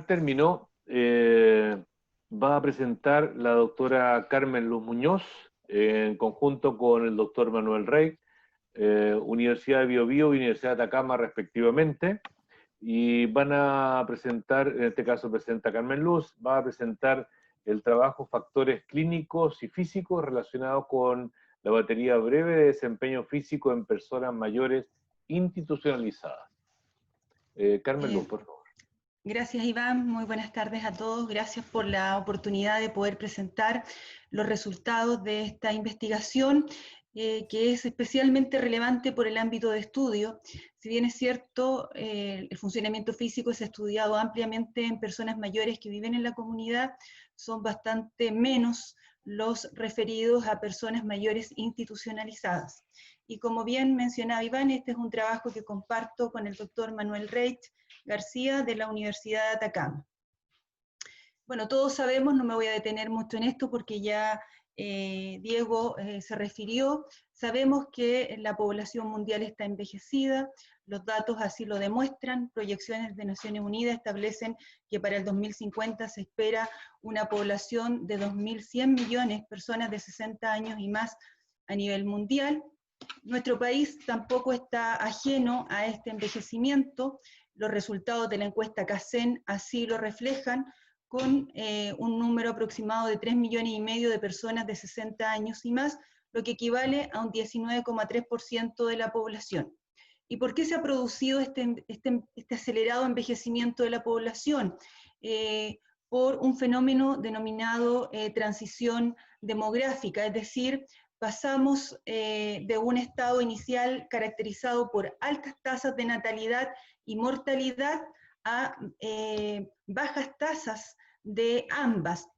término va a presentar la doctora Carmen Luz Muñoz, en conjunto con el doctor Manuel Rey, Universidad de Biobío y Universidad de Atacama respectivamente, y van a presentar, en este caso presenta Carmen Luz, va a presentar el trabajo Factores Clínicos y Físicos relacionados con la batería breve de desempeño físico en personas mayores institucionalizadas. Carmen Luz, por favor. Gracias, Iván. Muy buenas tardes a todos. Gracias por la oportunidad de poder presentar los resultados de esta investigación, que es especialmente relevante por el ámbito de estudio. Si bien es cierto, el funcionamiento físico es estudiado ampliamente en personas mayores que viven en la comunidad, son bastante menos los referidos a personas mayores institucionalizadas. Y como bien mencionaba Iván, este es un trabajo que comparto con el doctor Manuel Rey García de la Universidad de Atacama. Bueno, todos sabemos, no me voy a detener mucho en esto porque ya Diego se refirió, sabemos que la población mundial está envejecida, los datos así lo demuestran, proyecciones de Naciones Unidas establecen que para el 2050 se espera una población de 2.100 millones de personas de 60 años y más a nivel mundial. Nuestro país tampoco está ajeno a este envejecimiento, los resultados de la encuesta CACEN así lo reflejan, con un número aproximado de 3,5 millones de personas de 60 años y más, lo que equivale a un 19,3% de la población. ¿Y por qué se ha producido este acelerado envejecimiento de la población? Por un fenómeno denominado transición demográfica, es decir, pasamos de un estado inicial caracterizado por altas tasas de natalidad y mortalidad a bajas tasas de ambas.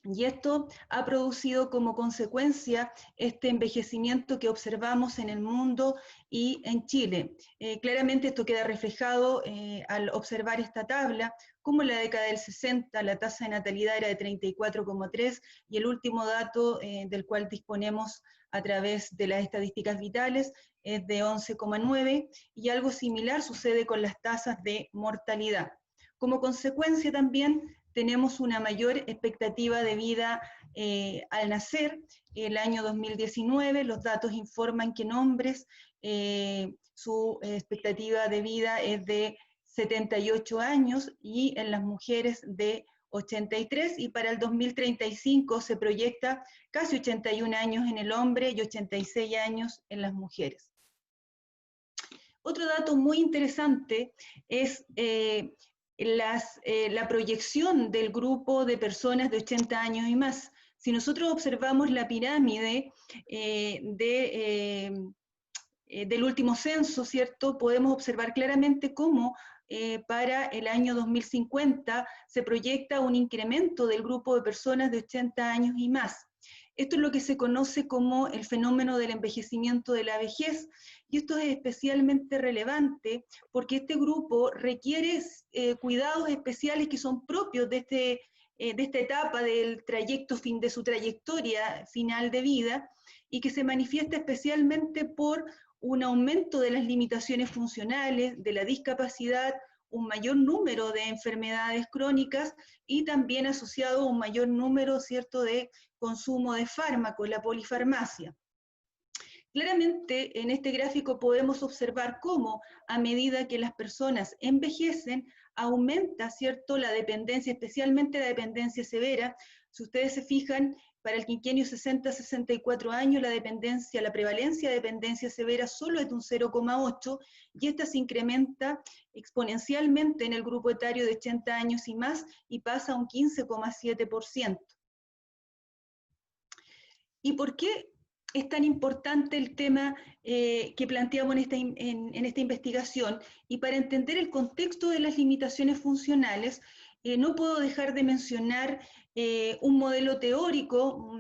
Y esto ha producido como consecuencia este envejecimiento que observamos en el mundo y en Chile. Claramente esto queda reflejado al observar esta tabla, como en la década del 60 la tasa de natalidad era de 34,3 y el último dato del cual disponemos a través de las estadísticas vitales es de 11,9 y algo similar sucede con las tasas de mortalidad. Como consecuencia también tenemos una mayor expectativa de vida al nacer. El año 2019 los datos informan que en hombres su expectativa de vida es de 78 años y en las mujeres de 83, y para el 2035 se proyecta casi 81 años en el hombre y 86 años en las mujeres. Otro dato muy interesante es la proyección del grupo de personas de 80 años y más. Si nosotros observamos la pirámide del último censo, ¿cierto? Podemos observar claramente cómo para el año 2050 se proyecta un incremento del grupo de personas de 80 años y más. Esto es lo que se conoce como el fenómeno del envejecimiento de la vejez, y esto es especialmente relevante porque este grupo requiere cuidados especiales que son propios de esta etapa del trayecto de su trayectoria final de vida, y que se manifiesta especialmente por un aumento de las limitaciones funcionales, de la discapacidad, un mayor número de enfermedades crónicas y también asociado a un mayor número, ¿cierto?, de consumo de fármacos, la polifarmacia. Claramente en este gráfico podemos observar cómo a medida que las personas envejecen aumenta, ¿cierto?, la dependencia, especialmente la dependencia severa. Si ustedes se fijan, para el quinquenio 60-64 años la prevalencia de dependencia severa solo es de un 0,8 y esta se incrementa exponencialmente en el grupo etario de 80 años y más y pasa a un 15,7%. ¿Y por qué es tan importante el tema que planteamos en esta investigación? Y para entender el contexto de las limitaciones funcionales, no puedo dejar de mencionar un modelo teórico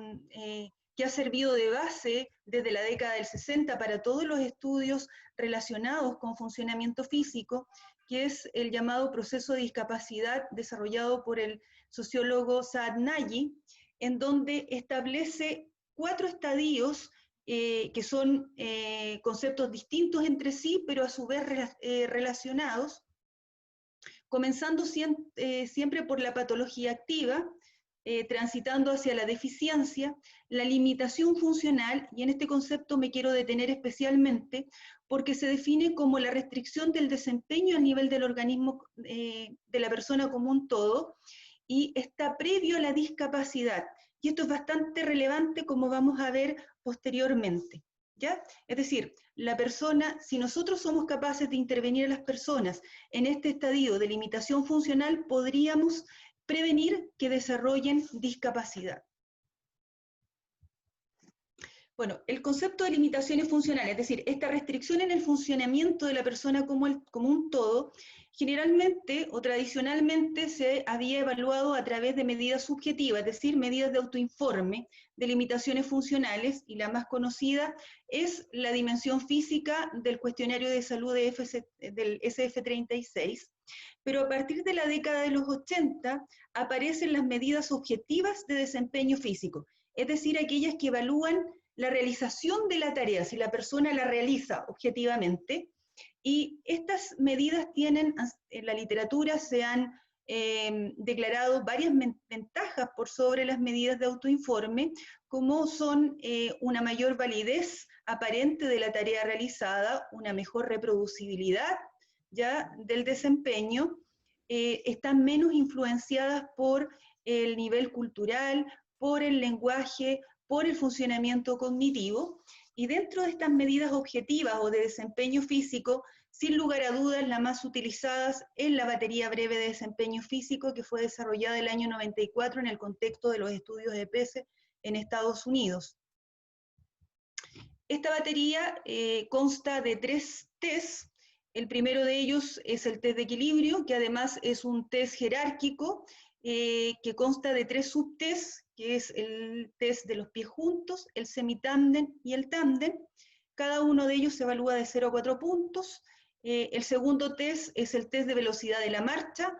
que ha servido de base desde la década del 60 para todos los estudios relacionados con funcionamiento físico, que es el llamado proceso de discapacidad desarrollado por el sociólogo Saad Naji, en donde establece 4 estadios que son conceptos distintos entre sí, pero a su vez relacionados, comenzando siempre por la patología activa, transitando hacia la deficiencia, la limitación funcional, y en este concepto me quiero detener especialmente porque se define como la restricción del desempeño a nivel del organismo de la persona como un todo, y está previo a la discapacidad. Y esto es bastante relevante, como vamos a ver posteriormente, ¿ya? Es decir, la persona, si nosotros somos capaces de intervenir a las personas en este estadio de limitación funcional, podríamos prevenir que desarrollen discapacidad. Bueno, el concepto de limitaciones funcionales, es decir, esta restricción en el funcionamiento de la persona como un todo, generalmente o tradicionalmente se había evaluado a través de medidas subjetivas, es decir, medidas de autoinforme de limitaciones funcionales, y la más conocida es la dimensión física del cuestionario de salud del SF36, pero a partir de la década de los 80 aparecen las medidas objetivas de desempeño físico, es decir, aquellas que evalúan la realización de la tarea, si la persona la realiza objetivamente, y estas medidas tienen, en la literatura se han declarado varias ventajas por sobre las medidas de autoinforme, como son una mayor validez aparente de la tarea realizada, una mejor reproducibilidad ya del desempeño, están menos influenciadas por el nivel cultural, por el lenguaje, por el funcionamiento cognitivo, y dentro de estas medidas objetivas o de desempeño físico, sin lugar a dudas, las más utilizadas es la batería breve de desempeño físico, que fue desarrollada el año 94 en el contexto de los estudios de PESE en Estados Unidos. Esta batería consta de 3 tests. El primero de ellos es el test de equilibrio, que además es un test jerárquico, que consta de 3 subtests, que es el test de los pies juntos, el semitándem y el tándem. Cada uno de ellos se evalúa de 0 a 4 puntos. El segundo test es el test de velocidad de la marcha,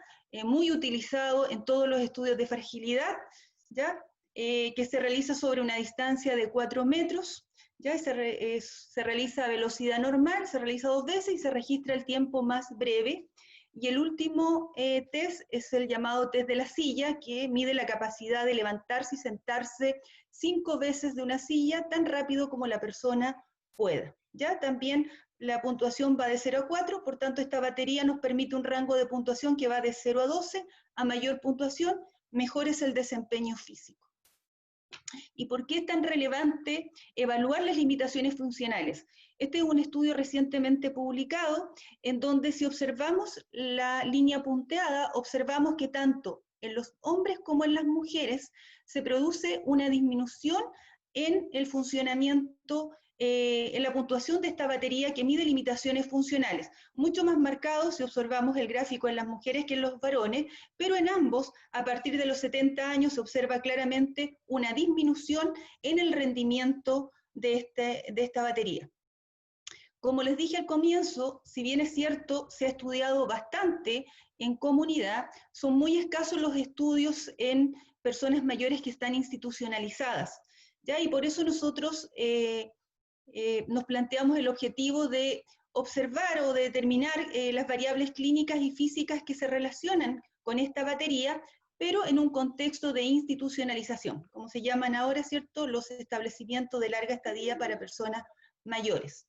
muy utilizado en todos los estudios de fragilidad, ¿ya? Que se realiza sobre una distancia de 4 metros. Ya se realiza a velocidad normal, se realiza 2 veces y se registra el tiempo más breve. Y el último test es el llamado test de la silla, que mide la capacidad de levantarse y sentarse 5 veces de una silla tan rápido como la persona pueda. ¿Ya? También la puntuación va de 0 a 4, por tanto esta batería nos permite un rango de puntuación que va de 0 a 12, a mayor puntuación, mejor es el desempeño físico. ¿Y por qué es tan relevante evaluar las limitaciones funcionales? Este es un estudio recientemente publicado en donde, si observamos la línea punteada, observamos que tanto en los hombres como en las mujeres se produce una disminución en el funcionamiento, en la puntuación de esta batería que mide limitaciones funcionales, mucho más marcado si observamos el gráfico en las mujeres que en los varones, pero en ambos, a partir de los 70 años, se observa claramente una disminución en el rendimiento de esta batería. Como les dije al comienzo, si bien es cierto, se ha estudiado bastante en comunidad, son muy escasos los estudios en personas mayores que están institucionalizadas, ¿ya? Y por eso nosotros nos planteamos el objetivo de observar o de determinar las variables clínicas y físicas que se relacionan con esta batería, pero en un contexto de institucionalización, como se llaman ahora, ¿cierto?, los establecimientos de larga estadía para personas mayores.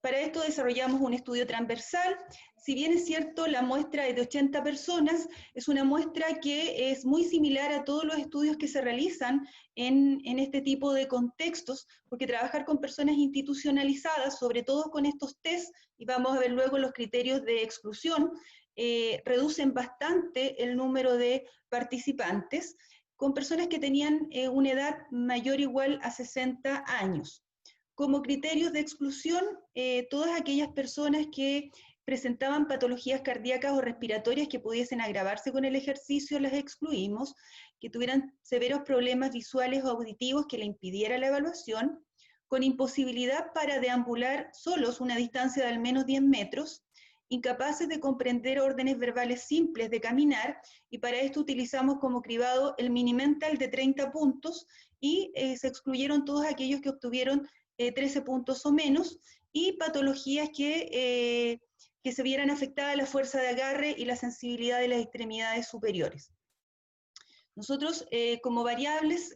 Para esto desarrollamos un estudio transversal. Si bien es cierto, la muestra es de 80 personas, es una muestra que es muy similar a todos los estudios que se realizan en este tipo de contextos, porque trabajar con personas institucionalizadas, sobre todo con estos test, y vamos a ver luego los criterios de exclusión, reducen bastante el número de participantes, con personas que tenían una edad mayor o igual a 60 años. Como criterios de exclusión, todas aquellas personas que presentaban patologías cardíacas o respiratorias que pudiesen agravarse con el ejercicio las excluimos, que tuvieran severos problemas visuales o auditivos que le impidiera la evaluación, con imposibilidad para deambular solos una distancia de al menos 10 metros, incapaces de comprender órdenes verbales simples de caminar, y para esto utilizamos como cribado el Mini-Mental de 30 puntos, y se excluyeron todos aquellos que obtuvieron 13 puntos o menos, y patologías que que se vieran afectadas la fuerza de agarre y la sensibilidad de las extremidades superiores. Nosotros, como variables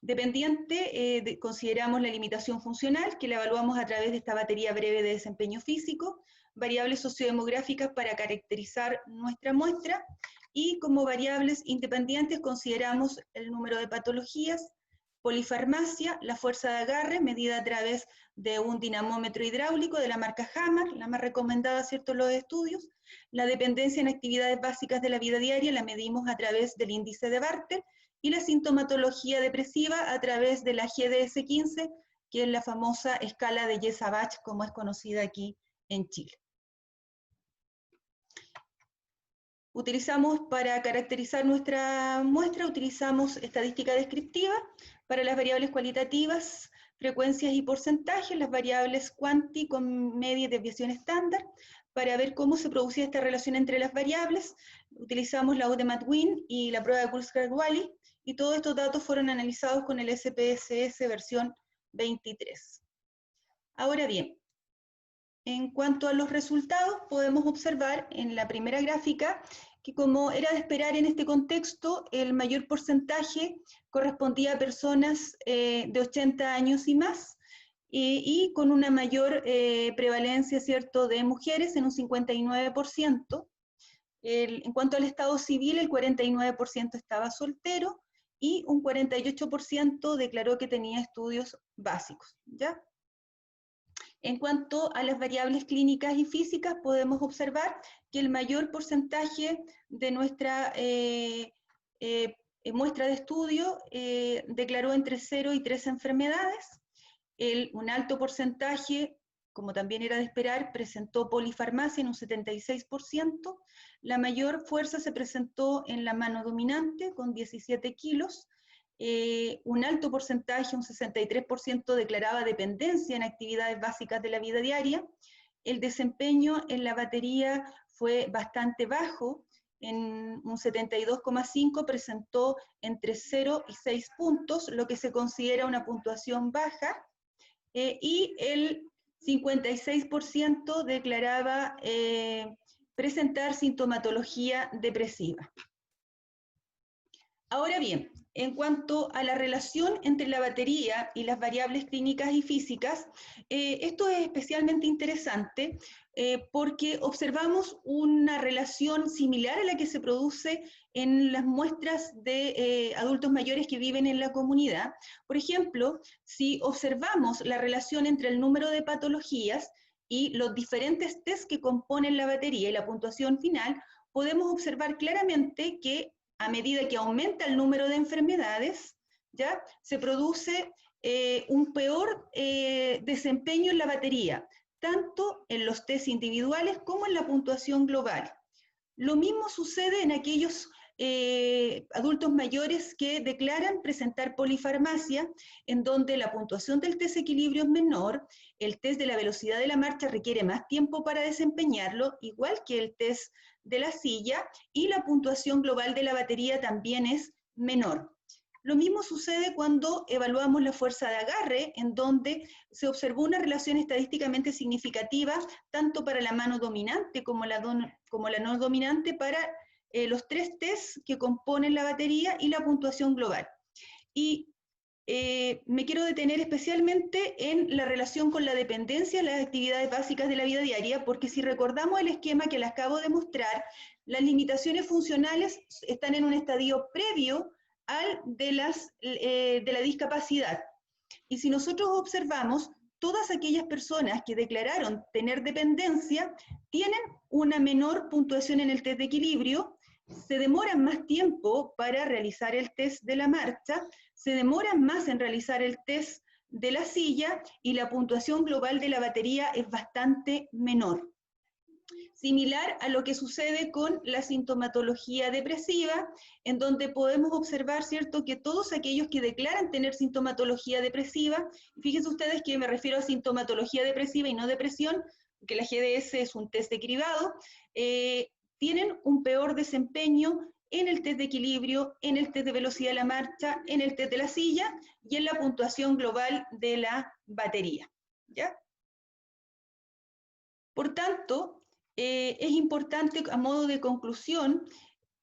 dependientes, consideramos la limitación funcional, que la evaluamos a través de esta batería breve de desempeño físico, variables sociodemográficas para caracterizar nuestra muestra, y como variables independientes consideramos el número de patologías, polifarmacia, la fuerza de agarre medida a través de un dinamómetro hidráulico de la marca Hammer, la más recomendada, ¿cierto?, en los estudios. La dependencia en actividades básicas de la vida diaria la medimos a través del índice de Bartel, y la sintomatología depresiva a través de la GDS-15, que es la famosa escala de Jesabach, como es conocida aquí en Chile. Utilizamos, para caracterizar nuestra muestra, utilizamos estadística descriptiva para las variables cualitativas, frecuencias y porcentajes, las variables cuanti con media y desviación estándar, para ver cómo se producía esta relación entre las variables. Utilizamos la UDEMAT-WIN y la prueba de Kurzgesagt-Wallis, y todos estos datos fueron analizados con el SPSS versión 23. Ahora bien, en cuanto a los resultados, podemos observar en la primera gráfica que, como era de esperar en este contexto, el mayor porcentaje correspondía a personas de 80 años y más, y con una mayor prevalencia, ¿cierto?, de mujeres en un 59%. En cuanto al estado civil, el 49% estaba soltero y un 48% declaró que tenía estudios básicos, ¿ya? En cuanto a las variables clínicas y físicas, podemos observar que el mayor porcentaje de nuestra muestra de estudio declaró entre 0 y 3 enfermedades. Un alto porcentaje, como también era de esperar, presentó polifarmacia en un 76%. La mayor fuerza se presentó en la mano dominante, con 17 kilos. Un alto porcentaje, un 63%, declaraba dependencia en actividades básicas de la vida diaria. El desempeño en la batería fue bastante bajo, en un 72,5 presentó entre 0 y 6 puntos, lo que se considera una puntuación baja, y el 56% declaraba presentar sintomatología depresiva. Ahora bien, en cuanto a la relación entre la batería y las variables clínicas y físicas, esto es especialmente interesante porque observamos una relación similar a la que se produce en las muestras de adultos mayores que viven en la comunidad. Por ejemplo, si observamos la relación entre el número de patologías y los diferentes test que componen la batería y la puntuación final, podemos observar claramente que a medida que aumenta el número de enfermedades, ¿ya?, se produce un peor desempeño en la batería, tanto en los test individuales como en la puntuación global. Lo mismo sucede en aquellos adultos mayores que declaran presentar polifarmacia, en donde la puntuación del test equilibrio es menor, el test de la velocidad de la marcha requiere más tiempo para desempeñarlo, igual que el test de la silla, y la puntuación global de la batería también es menor. Lo mismo sucede cuando evaluamos la fuerza de agarre, en donde se observó una relación estadísticamente significativa tanto para la mano dominante como la no dominante para los 3 tests que componen la batería y la puntuación global. Y me quiero detener especialmente en la relación con la dependencia en las actividades básicas de la vida diaria, porque si recordamos el esquema que les acabo de mostrar, las limitaciones funcionales están en un estadio previo al de la discapacidad. Y si nosotros observamos, todas aquellas personas que declararon tener dependencia tienen una menor puntuación en el test de equilibrio, se demoran más tiempo para realizar el test de la marcha, se demoran más en realizar el test de la silla, y la puntuación global de la batería es bastante menor. Similar a lo que sucede con la sintomatología depresiva, en donde podemos observar, ¿cierto?, que todos aquellos que declaran tener sintomatología depresiva, fíjense ustedes que me refiero a sintomatología depresiva y no depresión, que la GDS es un test de cribado, tienen un peor desempeño en el test de equilibrio, en el test de velocidad de la marcha, en el test de la silla y en la puntuación global de la batería, ¿ya? Por tanto, es importante, a modo de conclusión,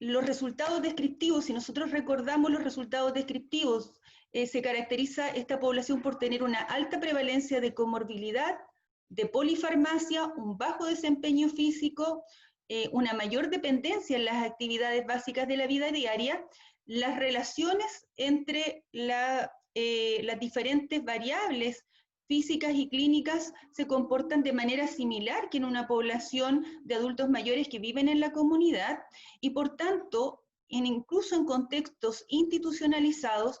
los resultados descriptivos. Si nosotros recordamos los resultados descriptivos, se caracteriza esta población por tener una alta prevalencia de comorbilidad, de polifarmacia, un bajo desempeño físico, una mayor dependencia en las actividades básicas de la vida diaria. Las relaciones entre las diferentes variables físicas y clínicas se comportan de manera similar que en una población de adultos mayores que viven en la comunidad, y por tanto, incluso en contextos institucionalizados,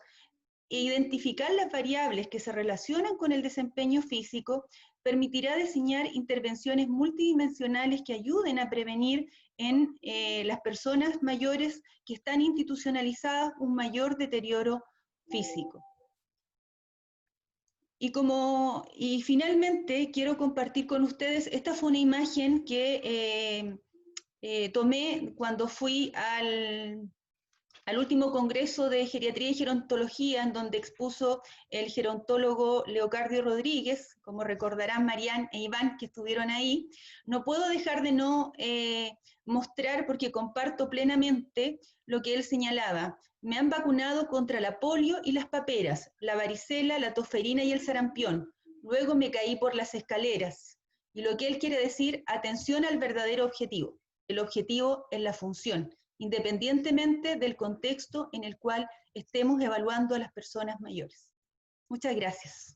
identificar las variables que se relacionan con el desempeño físico permitirá diseñar intervenciones multidimensionales que ayuden a prevenir en las personas mayores que están institucionalizadas un mayor deterioro físico. Y finalmente quiero compartir con ustedes, esta fue una imagen que tomé cuando fui al último congreso de geriatría y gerontología, en donde expuso el gerontólogo Leocardio Rodríguez, como recordarán Marián e Iván que estuvieron ahí. No puedo dejar de no mostrar, porque comparto plenamente lo que él señalaba. Me han vacunado contra la polio y las paperas, la varicela, la tosferina y el sarampión. Luego me caí por las escaleras. Y lo que él quiere decir, atención al verdadero objetivo. El objetivo es la función, independientemente del contexto en el cual estemos evaluando a las personas mayores. Muchas gracias.